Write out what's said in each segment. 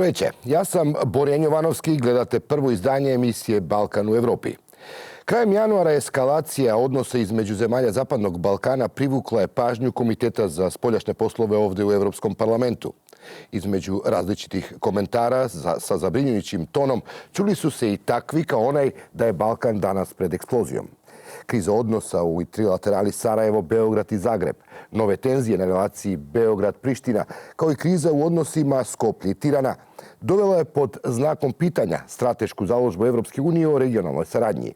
večer. Ja sam Borjan Jovanovski i gledate prvo izdanje emisije Balkan u Evropi. Krajem januara eskalacija odnosa između zemalja Zapadnog Balkana privukla je pažnju Komiteta za spoljašnje poslove ovdje u Evropskom parlamentu. Između različitih komentara sa zabrinjujućim tonom čuli su se i takvi kao onaj da je Balkan danas pred eksplozijom. Kriza odnosa u trilaterali Sarajevo, Beograd i Zagreb, nove tenzije na relaciji Beograd-Priština, kao i kriza u odnosima Skoplje i Tirana, dovela je pod znakom pitanja stratešku založbu Evropske unije o regionalnoj saradnji.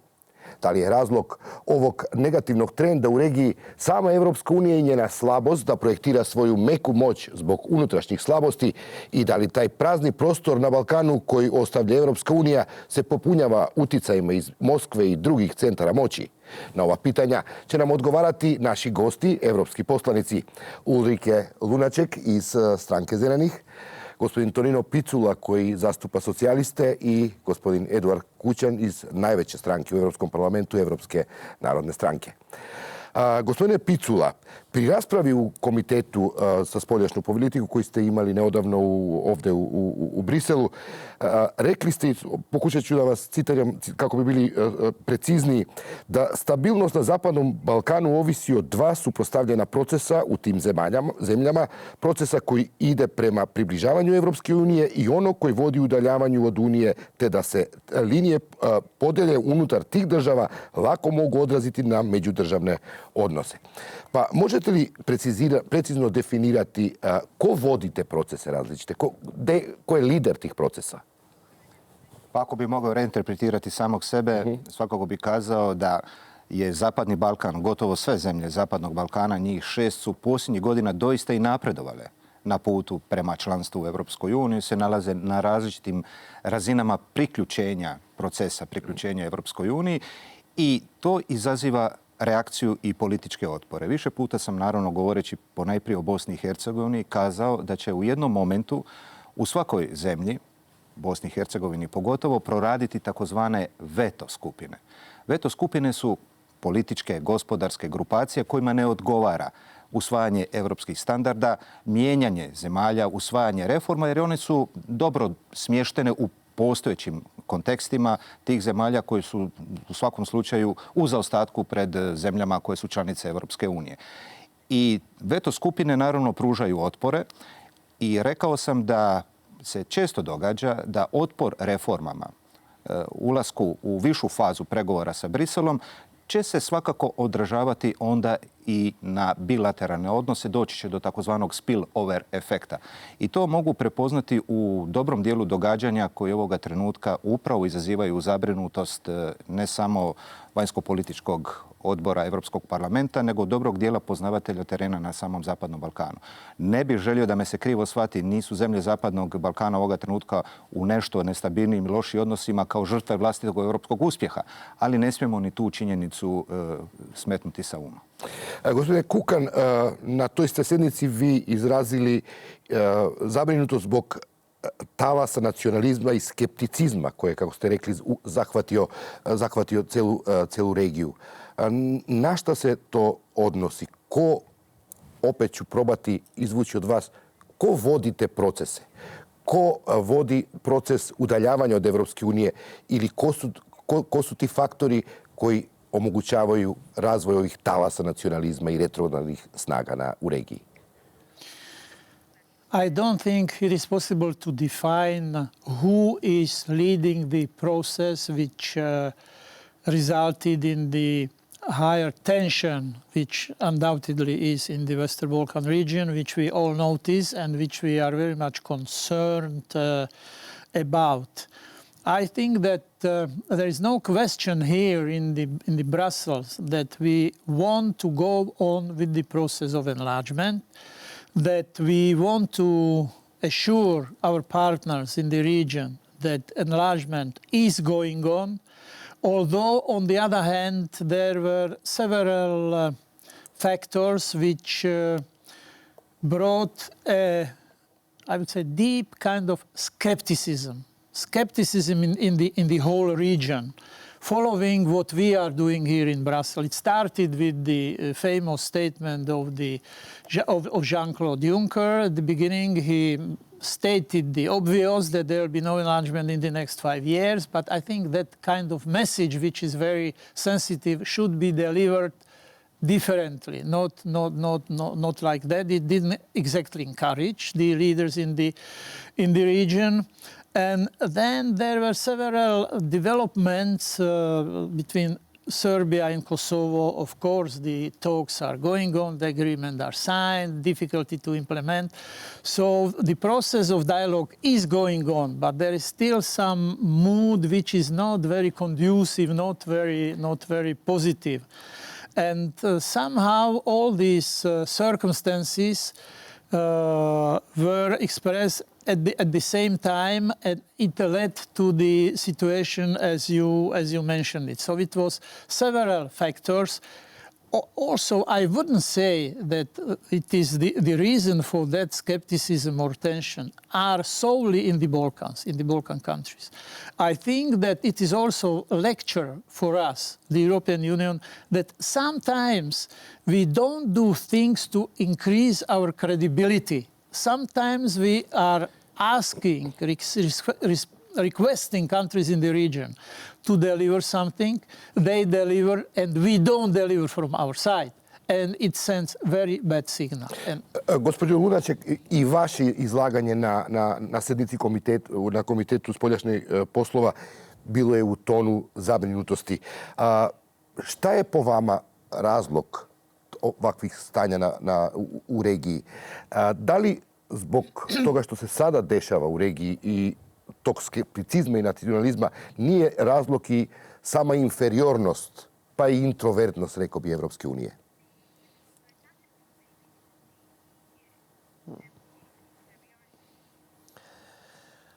Da li je razlog ovog negativnog trenda u regiji sama Evropska unija i njena slabost da projektira svoju meku moć zbog unutrašnjih slabosti i da li taj prazni prostor na Balkanu koji ostavlja Evropska unija se popunjava uticajima iz Moskve i drugih centara moći? Na ova pitanja će nam odgovarati naši gosti, evropski poslanici Ulrike Lunacek iz stranke Zelenih, gospodin Tonino Picula koji zastupa socijaliste i gospodin Eduard Kukan iz najveće stranke u Evropskom parlamentu, Evropske narodne stranke. Gospodine Picula, pri raspravi u Komitetu za spoljašnju politiku koji ste imali neodavno ovdje u Briselu, rekli ste, pokušat ću da vas citiram kako bi bili precizniji, da stabilnost na Zapadnom Balkanu ovisi od dva suprotstavljena procesa u tim zemljama, procesa koji ide prema približavanju Evropske unije i ono koji vodi udaljavanju od unije, te da se linije podjele unutar tih država lako mogu odraziti na međudržavne odnose. Pa možete li precizno definirati ko vodi te procese različite? Ko je lider tih procesa? Pa ako bi mogao reinterpretirati samog sebe, svakako bi kazao da je Zapadni Balkan, gotovo sve zemlje Zapadnog Balkana, njih 6 su posljednjih godina doista i napredovale na putu prema članstvu u Evropskoj uniji, se nalaze na različitim razinama priključenja, procesa priključenja Evropskoj uniji i to izaziva reakciju i političke otpore. Više puta sam, naravno, govoreći ponajprije o Bosni i Hercegovini, kazao da će u jednom momentu u svakoj zemlji, Bosni i Hercegovini pogotovo, proraditi takozvane veto skupine. Veto skupine su političke, gospodarske grupacije kojima ne odgovara usvajanje evropskih standarda, mijenjanje zemalja, usvajanje reforma, jer one su dobro smještene u postojećim kontekstima tih zemalja koji su u svakom slučaju u zaostatku pred zemljama koje su članice Evropske unije. I veto skupine naravno pružaju otpore i rekao sam da se često događa da otpor reformama, ulasku u višu fazu pregovora sa Briselom, će se svakako odražavati onda i na bilateralne odnose, doći će do takozvanog spill-over efekta. I to mogu prepoznati u dobrom dijelu događanja koji ovoga trenutka upravo izazivaju zabrinutost ne samo vanjsko-političkog odbora Evropskog parlamenta, nego dobrog dijela poznavatelja terena na samom Zapadnom Balkanu. Ne bih želio da me se krivo shvati, nisu zemlje Zapadnog Balkana ovoga trenutka u nešto nestabilnijim i lošim odnosima kao žrtve vlastitog evropskog uspjeha, ali ne smijemo ni tu činjenicu smetnuti sa uma. Gospodine Kukan, na toj ste sjednici vi izrazili zabrinutost zbog talasa nacionalizma i skepticizma koje, kako ste rekli, zahvatio celu regiju. Na šta se to odnosi? Ko, opet ću probati izvući od vas, ko vodi te procese? Ko vodi proces udaljavanja od Evropske unije ili ko su ti faktori koji omogućavaju razvoj ovih talasa nacionalizma i retrogradnih snaga u regiji? I don't think it is possible to define who is leading the process which resulted in the higher tension which undoubtedly is in the Western Balkan region, which we all notice and which we are very much concerned about. I think that there is no question here in the Brussels that we want to go on with the process of enlargement, that we want to assure our partners in the region that enlargement is going on, although on the other hand there were several factors which brought a, I would say, deep kind of skepticism in the whole region, following what we are doing here in Brussels. It started with the famous statement of Jean-Claude Juncker. At the beginning, he stated the obvious that there will be no enlargement in the next 5 years, but I think that kind of message, which is very sensitive, should be delivered differently, not like that. It didn't exactly encourage the leaders in the region. And then there were several developments between Serbia and Kosovo. Of course, the talks are going on, the agreements are signed, difficulty to implement. So the process of dialogue is going on, but there is still some mood which is not very conducive, not very positive. And somehow all these circumstances were expressed at the same time, and it led to the situation as you mentioned it. So it was several factors. Also, I wouldn't say that it is the reason for that skepticism or tension are solely in the Balkans, in the Balkan countries. I think that it is also a lecture for us, the European Union, that sometimes we don't do things to increase our credibility. Sometimes we are asking, requesting countries in the region to deliver something, they deliver, and we don't deliver from our side. And it sends very bad signal. Gospođo Lunacek, i vaše izlaganje na sjednici na komitetu spoljašnjih poslova bilo je u tonu zabrinutosti. Šta je po vama razlog ovakvih stanja u regiji? Da li zbog toga što se sada dešava u regiji i tog skepticizma i nacionalizma nije razlog i sama inferiornost, pa i introvertnost, rekao bi, Evropske unije?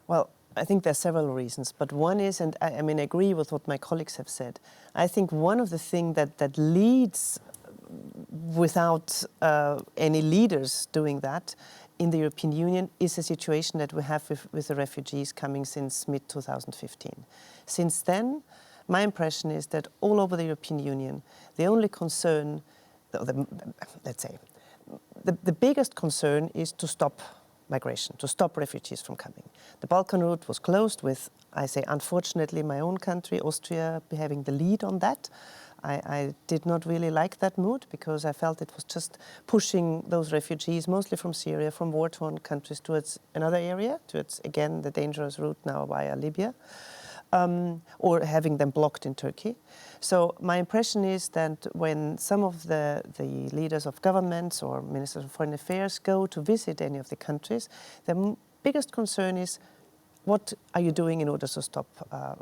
Well, I think there are several reasons, but one is, and I mean, I agree with what my colleagues have said. I think one of the things that leads without any leaders doing that in the European Union is the situation that we have with the refugees coming since mid-2015. Since then, my impression is that all over the European Union, the only concern, let's say, the biggest concern is to stop migration, to stop refugees from coming. The Balkan route was closed with, I say, unfortunately, my own country, Austria, having the lead on that. I did not really like that mood because I felt it was just pushing those refugees, mostly from Syria, from war-torn countries, towards another area, towards, again, the dangerous route now via Libya, or having them blocked in Turkey. So my impression is that when some of the leaders of governments or ministers of foreign affairs go to visit any of the countries, the biggest concern is, what are you doing in order to stop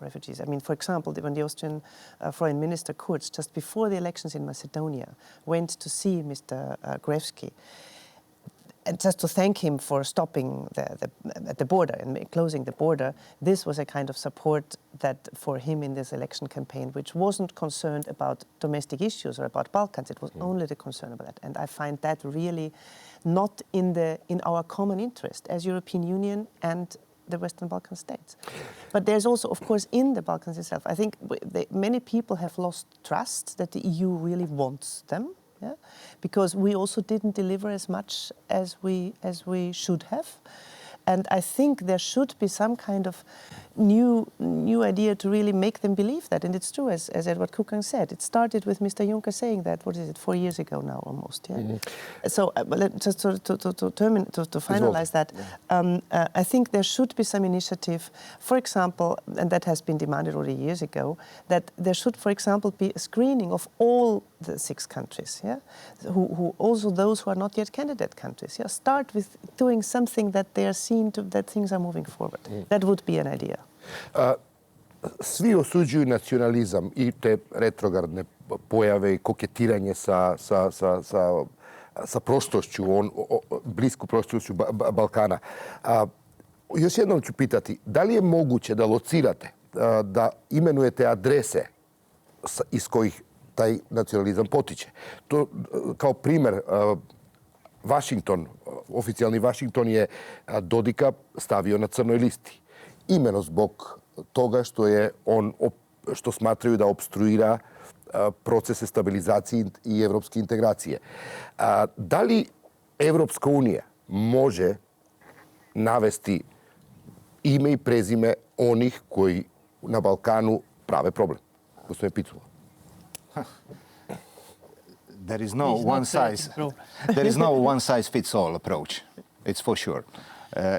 refugees? I mean, for example, when the Austrian Foreign Minister Kurz, just before the elections in Macedonia, went to see Mr. Gruevski, and just to thank him for stopping at the border and closing the border, this was a kind of support that for him in this election campaign, which wasn't concerned about domestic issues or about Balkans. It was only the concern about that. And I find that really not in our common interest as European Union and the Western Balkan states. But there's also, of course, in the Balkans itself, I think many people have lost trust that the EU really wants them, yeah? Because we also didn't deliver as much as we should have. And I think there should be some kind of new idea to really make them believe that. And it's true, as Eduard Kukan said, it started with Mr. Juncker saying that, 4 years ago now almost. Yeah? Mm-hmm. So just to finalize that, I think there should be some initiative, for example, and that has been demanded already years ago, that there should, for example, be a screening of all the 6 countries, yeah? who also those who are not yet candidate countries. Yeah? Start with doing something that they are seen that things are moving forward. That would be an idea. Svi osuđuju nacionalizam i te retrogradne pojave i koketiranje sa prošlošću, blisku prošlošću Balkana. Još jednom ću pitati, da li je moguće da locirate, da imenujete adrese iz kojih taj nacionalizam potiče? To, kao primjer, Washington, oficijalni Washington je Dodika stavio na crnoj listi. Imeno zbog toga što smatraju da opstruira procese stabilizacije i evropske integracije. Da li Evropska unija može navesti ime i prezime onih koji na Balkanu prave problem? Gospodin Picula. There is no He's not one size. There is no one size fits all approach. It's for sure.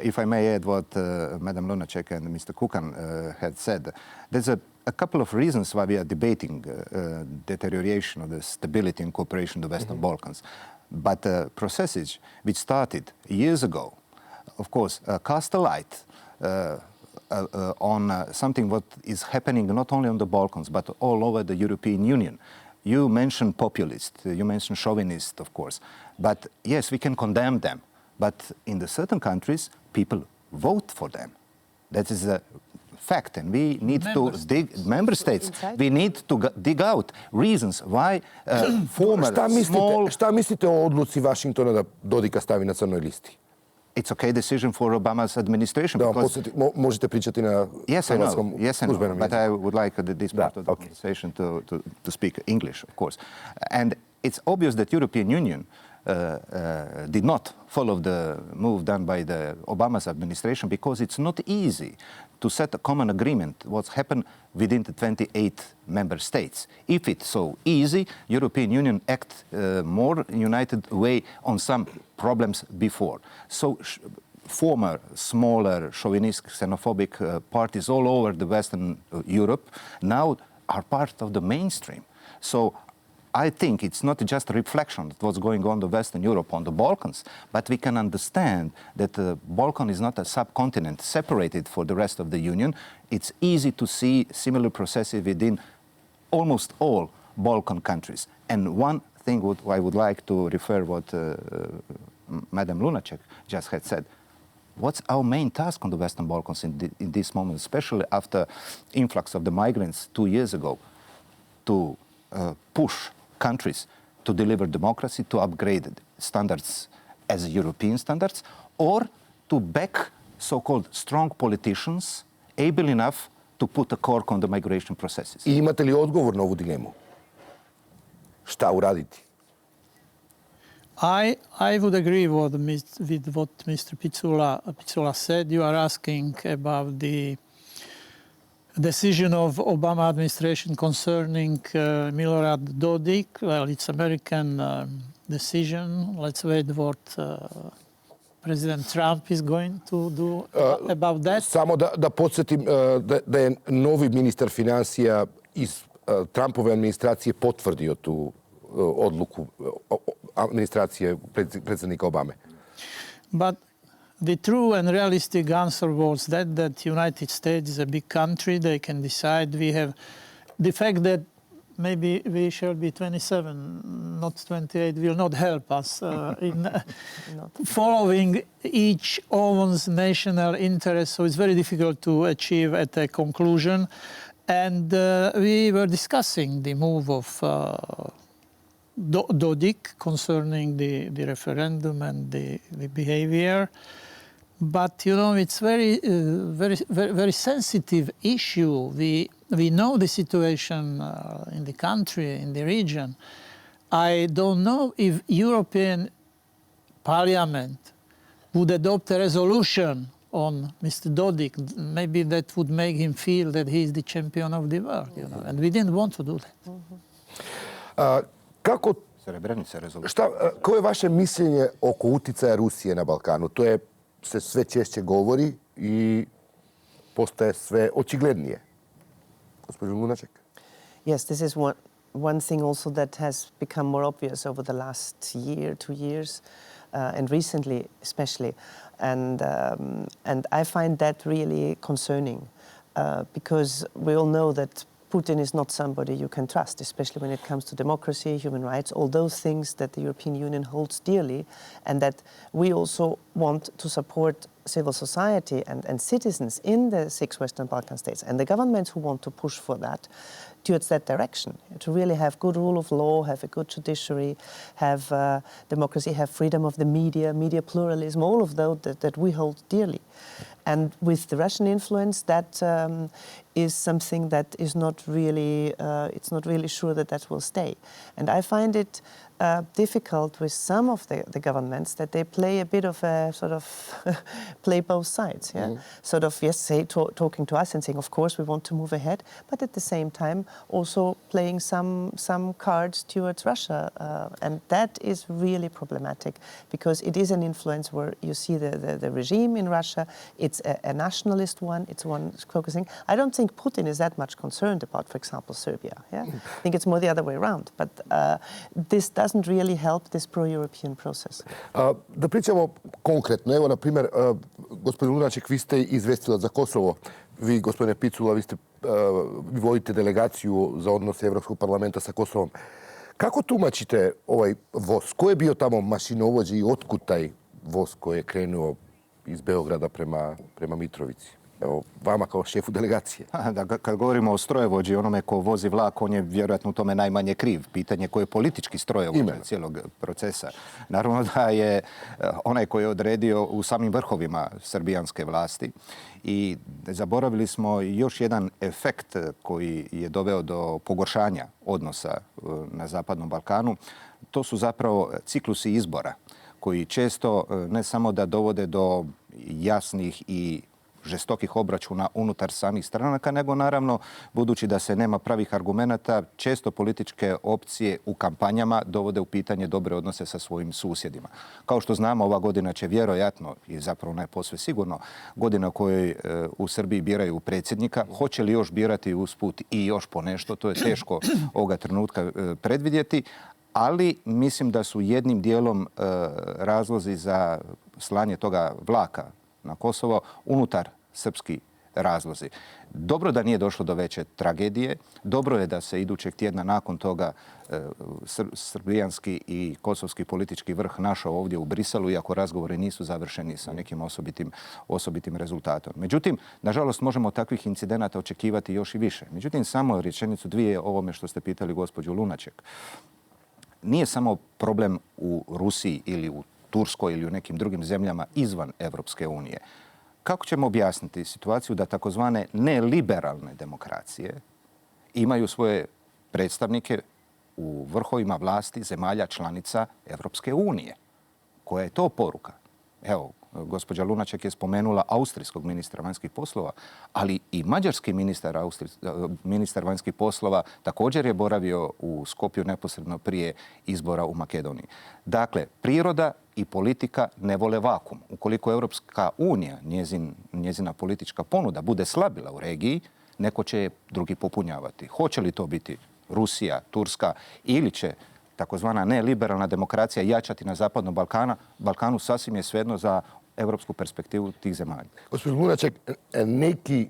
If I may add what Madam Lunacek and Mr. Kukan had said, there's a couple of reasons why we are debating deterioration of the stability and cooperation of the Western Balkans. But processes which started years ago, of course, cast a light on something what is happening not only on the Balkans, but all over the European Union. You mentioned populist, you mentioned chauvinist, of course. But yes, we can condemn them. But in the certain countries, people vote for them. That is a fact. And we need to dig, member states, we need to dig out reasons why former small... Šta mislite o odluci Vašingtona da Dodika stavi na crnoj listi? It's okay decision for Obama's administration. Da, možete pričati na hrvatskom službenom jeziku. But I would like this part of the conversation to speak English, of course. And it's obvious that European Union did not follow the move done by the Obama's administration because it's not easy to set a common agreement what's happened within the 28 member states. If it's so easy, European Union act more united way on some problems before. So former, smaller, chauvinist, xenophobic parties all over the Western Europe now are part of the mainstream. So I think it's not just a reflection of what's going on in Western Europe, on the Balkans, but we can understand that the Balkan is not a subcontinent separated for the rest of the Union. It's easy to see similar processes within almost all Balkan countries. And one thing I would like to refer what Madam Lunacek just had said. What's our main task on the Western Balkans in this moment, especially after influx of the migrants 2 years ago, to push countries to deliver democracy, to upgrade standards as European standards, or to back so-called strong politicians able enough to put a cork on the migration processes. I imate li odgovor na ovu dilemu? Šta uraditi? I would agree with what Mr. Picula said. You are asking about the decision of Obama administration concerning Milorad Dodik. Well, it's American decision. Let's wait what President Trump is going to do about that. Samo da podsjetim da je novi ministar financija iz Trumpove administracije potvrdio tu odluku administracije predsjednika Obame. But the true and realistic answer was that United States is a big country. They can decide. We have the fact that maybe we shall be 27, not 28, will not help us in following each one's national interest. So it's very difficult to achieve at a conclusion. And we were discussing the move of Dodik concerning the referendum and the behavior. But, you know, it's very sensitive issue. We know the situation in the country, in the region. I don't know if European Parliament would adopt a resolution on Mr. Dodik. Maybe that would make him feel that he is the champion of the world, you know, and we didn't want to do that. Kako, koje je vaše mišljenje oko uticaja Rusije na Balkanu? To se sve češće govori i postaje sve očiglednije. Gospođo Lunacek? Yes, this is one thing also that has become more obvious over the last year, 2 years, and recently especially. And I find that really concerning because we all know that Putin is not somebody you can trust, especially when it comes to democracy, human rights, all those things that the European Union holds dearly, and that we also want to support civil society and citizens in the 6 Western Balkan states, and the governments who want to push for that, towards that direction, to really have good rule of law, have a good judiciary, have democracy, have freedom of the media pluralism, all of those that we hold dearly. And with the Russian influence, that is something that is not really, it's not really sure that that will stay. And I find it difficult with some of the governments that they play a bit of a sort of play both sides. Yeah? Sort of, yes, talking to us and saying, of course, we want to move ahead, but at the same time also playing some cards towards Russia. And that is really problematic because it is an influence where you see the regime in Russia, it's a nationalist one, it's one focusing. I don't think Putin is that much concerned about, for example, Serbia. Yeah? I think it's more the other way around. But this doesn't really help this pro-European process. Da pričamo konkretno. Evo, na primjer, gospodin Lunacek, vi ste izvjestilac za Kosovo. Vi, gospodine Picula, vi vodite delegaciju za odnose Evropskog parlamenta sa Kosovom. Kako tumačite ovaj voz? Ko je bio tamo mašinovođa i otkud taj voz koji je krenuo iz Beograda prema Mitrovici? Evo, vama kao šefu delegacije. Kad govorimo o strojevođi, onome ko vozi vlak, on je vjerojatno u tome najmanje kriv. Pitanje ko je politički strojevođa cijelog procesa. Naravno da je onaj koji je odredio u samim vrhovima srbijanske vlasti. I zaboravili smo još jedan efekt koji je doveo do pogoršanja odnosa na Zapadnom Balkanu. To su zapravo ciklusi izbora koji često ne samo da dovode do jasnih i žestokih obračuna unutar samih stranaka, nego naravno, budući da se nema pravih argumenata, često političke opcije u kampanjama dovode u pitanje dobre odnose sa svojim susjedima. Kao što znamo, ova godina će vjerojatno, i zapravo ne posve sigurno, godina u kojoj u Srbiji biraju predsjednika. Hoće li još birati usput i još po nešto, to je teško ovoga trenutka predvidjeti, ali mislim da su jednim dijelom razlozi za slanje toga vlaka na Kosovo unutar srpski razlozi. Dobro da nije došlo do veće tragedije. Dobro je da se idućeg tjedna nakon toga srbijanski i kosovski politički vrh našao ovdje u Briselu, iako razgovori nisu završeni sa nekim osobitim rezultatom. Međutim, nažalost, možemo takvih incidenata očekivati još i više. Međutim, samo rečenicu dvije o ovome što ste pitali gospođu Lunaček. Nije samo problem u Rusiji ili u Turskoj ili u nekim drugim zemljama izvan Evropske unije. Kako ćemo objasniti situaciju da takozvane neliberalne demokracije imaju svoje predstavnike u vrhovima vlasti zemalja članica Evropske unije? Koja je to poruka? Evo, gospođa Lunacek je spomenula austrijskog ministra vanjskih poslova, ali i mađarski ministar vanjskih poslova također je boravio u Skopju neposredno prije izbora u Makedoniji. Dakle, priroda i politika ne vole vakum. Ukoliko Evropska unija, njezina politička ponuda, bude slabila u regiji, neko će je drugi popunjavati. Hoće li to biti Rusija, Turska ili će takozvana neliberalna demokracija jačati na Zapadnom Balkanu, sasvim je svejedno za evropsku perspektivu tih zemalja. Gospodin Lunacek, neki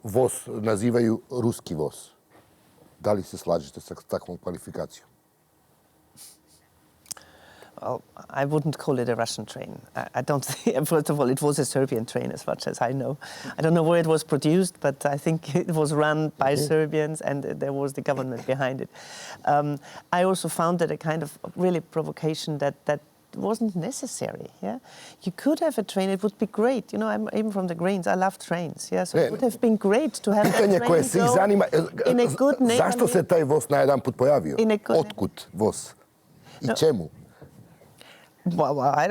voz nazivaju ruski voz. Da li se slažete sa takvom kvalifikacijom? Well, I wouldn't call it a Russian train. I don't think, first of all, it was a Serbian train as much as I know. I don't know where it was produced, but I think it was run by Serbians and there was the government behind it. I also found that a kind of really provocation that wasn't necessary. Yeah, you could have a train. It would be great. You know, I'm even from the Grains. I love trains. Yeah, so it would have been great to have a train koje svih zanima, in a good name. Zašto se taj voz na jedan put pojavio? Otkud voz? I čemu? Well, I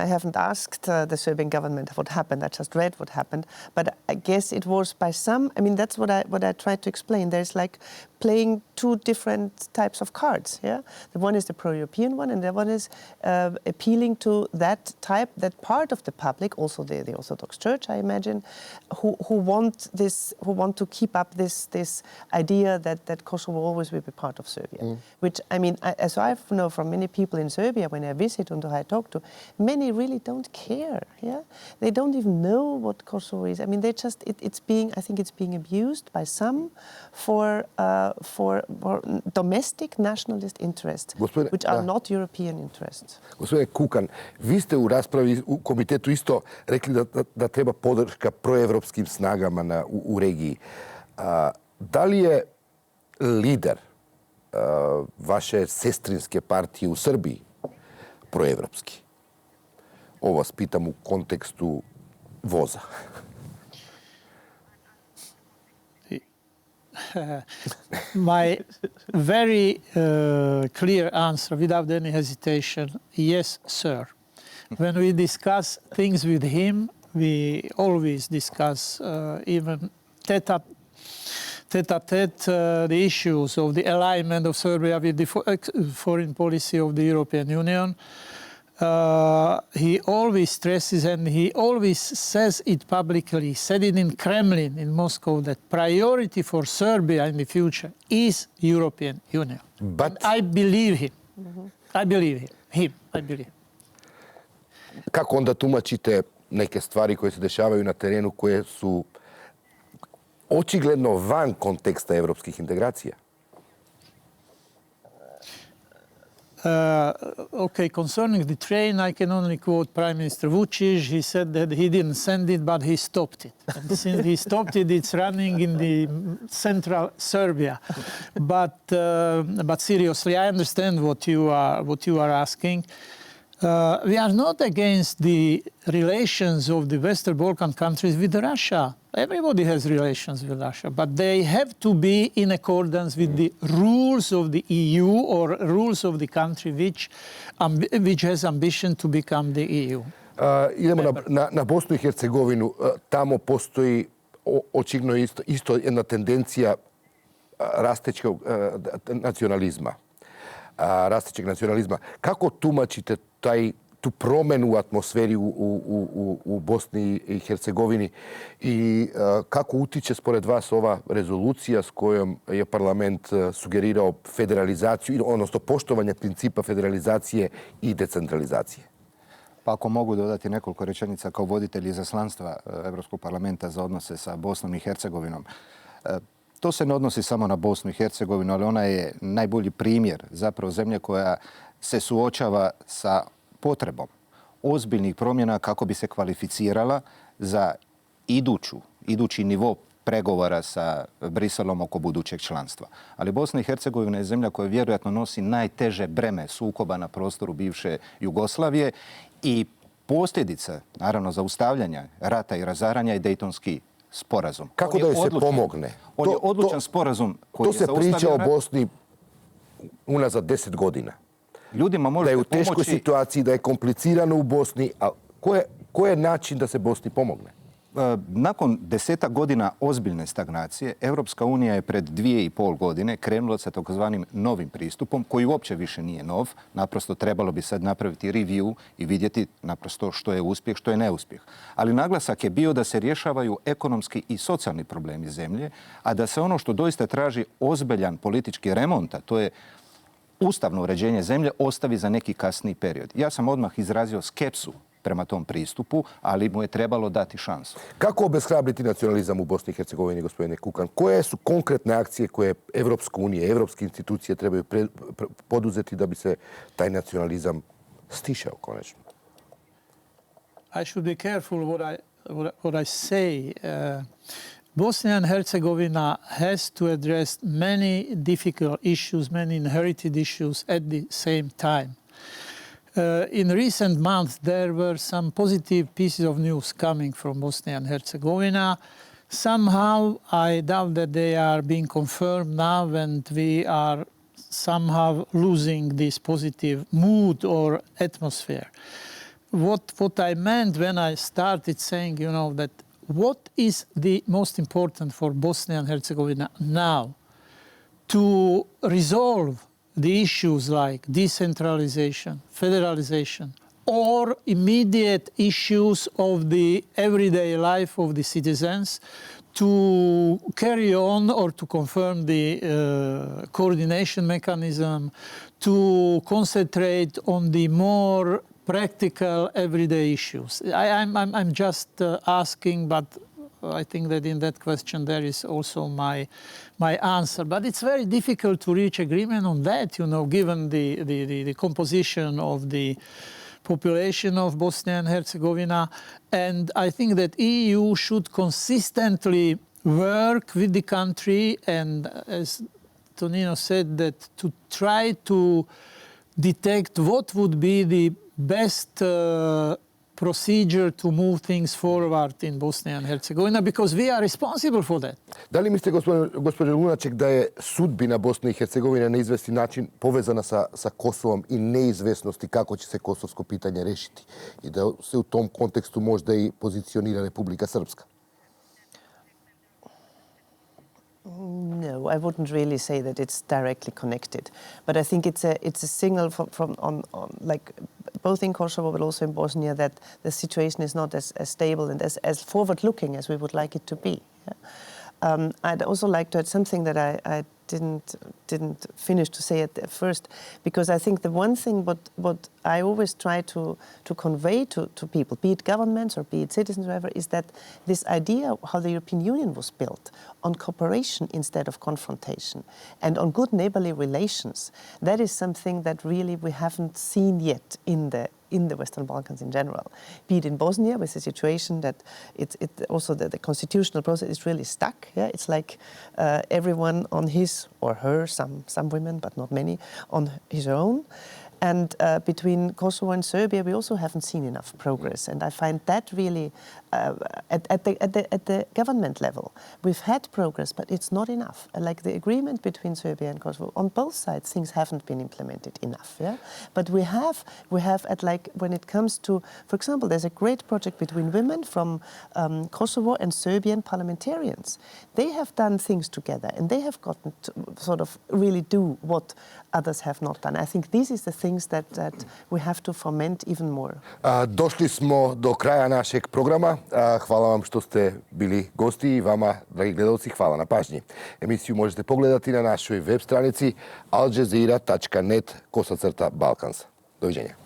haven't asked the Serbian government what happened. I just read what happened. But I guess it was by some, that's what I tried to explain. There's like playing two different types of cards, yeah? The one is the pro-European one, and the one is appealing to that part of the public, also the Orthodox Church, I imagine, who want to keep up this idea that Kosovo always will be part of Serbia. Which, as I know from many people in Serbia, when I visit and I talk to, many really don't care, yeah? They don't even know what Kosovo is. I think it's being abused by some for domestic nationalist interests, which are not European interests. Gospodine Kukan, vi ste u raspravi u komitetu isto rekli da treba podrška proevropskim snagama u regiji. Da li je lider vaše sestrinske partije u Srbiji proevropski? Ovo vas pitam u kontekstu voza? My very clear answer, without any hesitation, yes, sir. When we discuss things with him, we always discuss even tete-a-tete the issues of the alignment of Serbia with the foreign policy of the European Union. He always stresses and he always says it publicly. He said it in Kremlin, in Moscow, that priority for Serbia in the future is European Union. But I believe him. I believe him. I believe. Kako onda tumačite neke stvari koje se dešavaju na terenu koje su očigledno van konteksta evropskih integracija? Okay, concerning the train, I can only quote Prime Minister Vučić. He said that he didn't send it, but he stopped it. And since he stopped it, it's running in the central Serbia. But seriously, I understand what you are asking. We are not against the relations of the Western Balkan countries with Russia. Everybody has relations with Russia, but they have to be in accordance with the rules of the EU or rules of the country which has ambition to become the EU. Idemo na Bosnu i Hercegovinu. Tamo postoji očigledno isto jedna tendencija rastećeg nacionalizma. Kako tumačite tu promjenu u atmosferi u Bosni i Hercegovini i kako utiče spored vas ova rezolucija s kojom je parlament sugerirao federalizaciju, odnosno poštovanje principa federalizacije i decentralizacije? Pa ako mogu dodati nekoliko rečenica kao voditelj izaslanstva Evropskog parlamenta za odnose sa Bosnom i Hercegovinom. To se ne odnosi samo na Bosnu i Hercegovinu, ali ona je najbolji primjer zapravo zemlje koja se suočava sa potrebom ozbiljnih promjena kako bi se kvalificirala za idući nivo pregovora sa Briselom oko budućeg članstva. Ali Bosna i Hercegovina je zemlja koja vjerojatno nosi najteže breme sukoba na prostoru bivše Jugoslavije i posljedica, naravno, zaustavljanja rata i razaranja je Dejtonski sporazum. Kako da joj se pomogne? On je odlučan sporazum koji je zaustavio. To se priča o Bosni unazad 10 godina. Ljudima možete da je u teškoj pomoći... situaciji, da je komplicirano u Bosni. A koji je način da se Bosni pomogne? Nakon 10 godina ozbiljne stagnacije, Evropska unija je pred 2,5 godine krenula sa takozvanim novim pristupom, koji uopće više nije nov. Naprosto trebalo bi sad napraviti review i vidjeti naprosto što je uspjeh, što je neuspjeh. Ali naglasak je bio da se rješavaju ekonomski i socijalni problemi zemlje, a da se ono što doista traži ozbiljan politički remont, a to je ustavno uređenje zemlje, ostavi za neki kasniji period. Ja sam odmah izrazio skepsu prema tom pristupu, ali mu je trebalo dati šansu. Kako obeshrabriti nacionalizam u Bosni i Hercegovini, gospodine Kukan? Koje su konkretne akcije koje Evropska unija, evropske institucije trebaju poduzeti da bi se taj nacionalizam stišao konačno? I should be careful what I say. Bosnia and Herzegovina has to address many difficult issues, many inherited issues at the same time. In recent months, there were some positive pieces of news coming from Bosnia and Herzegovina. Somehow, I doubt that they are being confirmed now, and we are somehow losing this positive mood or atmosphere. What I meant when I started saying, that what is the most important for Bosnia and Herzegovina now? To resolve the issues like decentralization, federalization, or immediate issues of the everyday life of the citizens, to carry on or to confirm the coordination mechanism, to concentrate on the more practical everyday issues. I'm just asking, but I think that in that question there is also my answer. But it's very difficult to reach agreement on that, given the composition of the population of Bosnia and Herzegovina. And I think that EU should consistently work with the country and, as Tonino said, that to try to detect what would be the best procedure to move things forward in Bosnia and Herzegovina because we are responsible for that. Da li mislite, gospođo Lunacek, da je sudbina Bosne i Hercegovine na izvesni način povezana sa Kosovom i neizvesnosti kako će se kosovsko pitanje rešiti i da se u tom kontekstu možda i pozicionira Republika Srpska? No, I wouldn't really say that it's directly connected, but I think it's a signal on like both in Kosovo but also in Bosnia that the situation is not as stable and as forward-looking as we would like it to be. Yeah? I'd also like to add something that I didn't finish to say at first, because I think the one thing what I always try to convey to people, be it governments or be it citizens, whoever, is that this idea of how the European Union was built on cooperation instead of confrontation and on good neighborly relations, that is something that really we haven't seen yet in the Western Balkans in general. Be it in Bosnia, with the situation that also the constitutional process is really stuck. Yeah? It's like everyone on his or her, some women, but not many, on his own. And between Kosovo and Serbia, we also haven't seen enough progress. And I find that really, at the government level, we've had progress, but it's not enough. Like the agreement between Serbia and Kosovo, on both sides, things haven't been implemented enough. Yeah? But we have when it comes to, for example, there's a great project between women from Kosovo and Serbian parliamentarians. They have done things together, and they have gotten to sort of really do what others have not done. I think this is the things that we have to foment even more. Došli smo do kraja našeg programa. Hvala vam što ste bili gosti i vama, dragi gledalci, hvala na pažnji. Emisiju možete pogledati na našoj web stranici aljazeera.net/Balkans. Doviđenja.